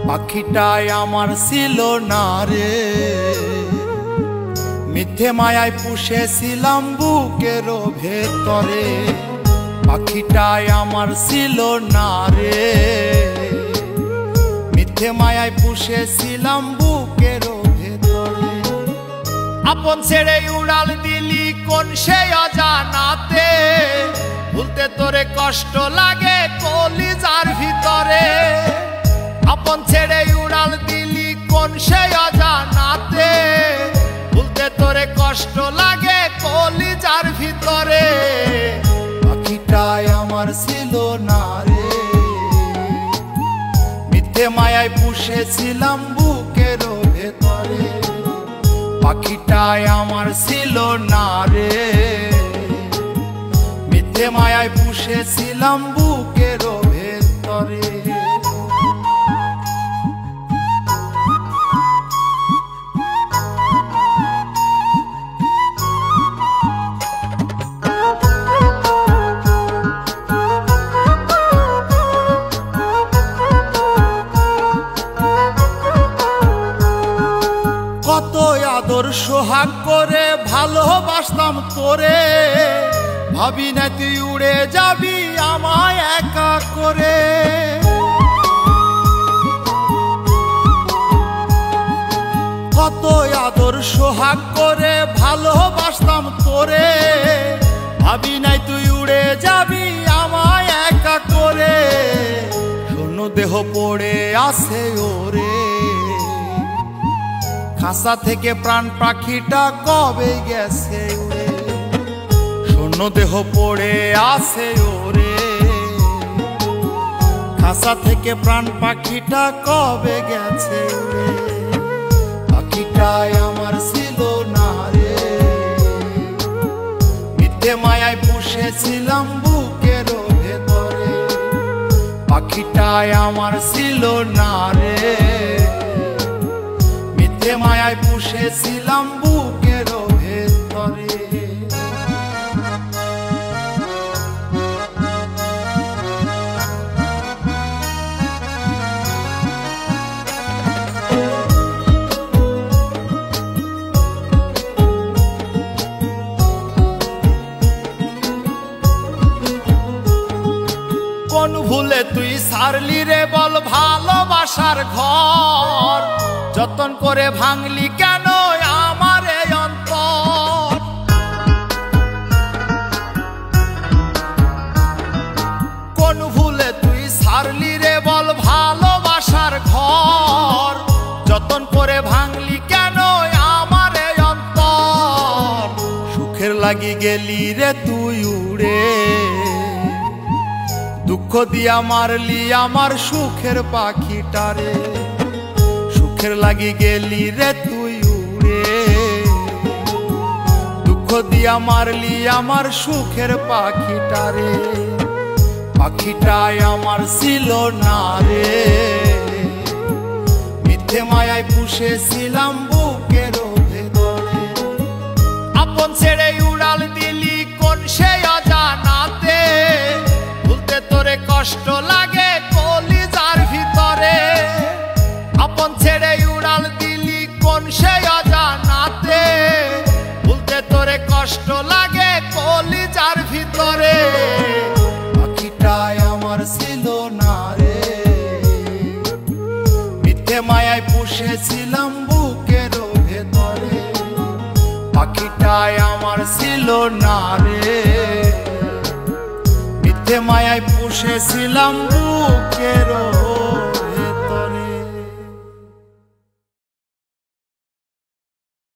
পাখিটাই আমার ছিল না রে, মিথ্যে মায়ায় পুষেছিলাম বুকের ভেতরে। পাখিটাই আমার ছিল না রে, মিথ্যে মায়ায় পুষেছিলাম বুকের ভেতরে। আপন ছেড়ে উড়াল দিলি কোন সে অজানাতে, ভুলতে তোরে কষ্ট লাগে কলিজার ভিতরে। আপন ছেড়ে উড়াল দিলি কোন সে অজানাতে, ভুলতে তোরে কষ্ট লাগে কলিজার ভিতরে। পাখিটাই আমার ছিল না রে, মিথ্যে মায়ায় পুষেছিলাম বুকের ভেতরে। পাখিটাই আমার ছিল না রে, মিথ্যে মায়ায় পুষেছিলাম বুকের ভেতরে। কত আদর সোহাগ করে ভালোবাসতাম তোরে, ভাবি না তুই উড়ে যাবি আমায় একা করে। কত আদর সোহাগ করে ভালোবাসতাম তোরে, ভাবি নাই তুই উড়ে যাবি আমায় একা করে। শূন্য দেহ পড়ে আছে ওরে, খাঁচা থেকে প্রাণ পাখিটা কবে গেছে উড়ে। শূন্য দেহ পড়ে আছে ওরে, খাঁচা থেকে প্রাণ পাখিটা কবে গেছে উড়ে। পাখিটাই আমার ছিল না রে, মিথ্যে মায়ায় পুষেছিলাম বুকের ভেতরে। পাখিটাই আমার ছিল না রে, মিথ্যে মায়ায় পুষেছিলাম বুকের ভেতরে। কোন ভুলে তুই সারলি রে বল ভালোবাসার ঘর, যতন করে ভাঙলি কেন আমার এই অন্তর। কোন ভুলে তুই সারলি রে বল ভালোবাসার ঘর, যতন করে ভাঙলি কেন আমার এই অন্তর। সুখের লাগি গেলি রে তুই উড়ে, দুঃখ দিয়া মারলি আমার সুখের পাখিটারে। সুখের লাগি গেলি রে তুই উড়ে, দুঃখ দিয়া মারলি আমার সুখের পাখিটারে। পাখিটাই আমার ছিল না রে, মিথ্যে মায়ায় পুষেছিলাম বুকের ভেতরে। আপন ছেড়ে উড়াল দিলি কোন সে অজানাতে, ভুলতে তোরে কষ্ট লাগে কলিজার ভিতরে। আপন ছেড়ে উড়াল দিলি কোন সে অজানাতে, ভুলতে তোরে কষ্ট লাগে কলিজার ভিতরে। পাখিটাই আমার ছিল না রে, মিথ্যে মায়ায় পুষেছিলাম বুকের ভেতরে। পাখিটাই আমার ছিল না রে, মিথ্যে মায়ায় পুষেছিলাম বুকের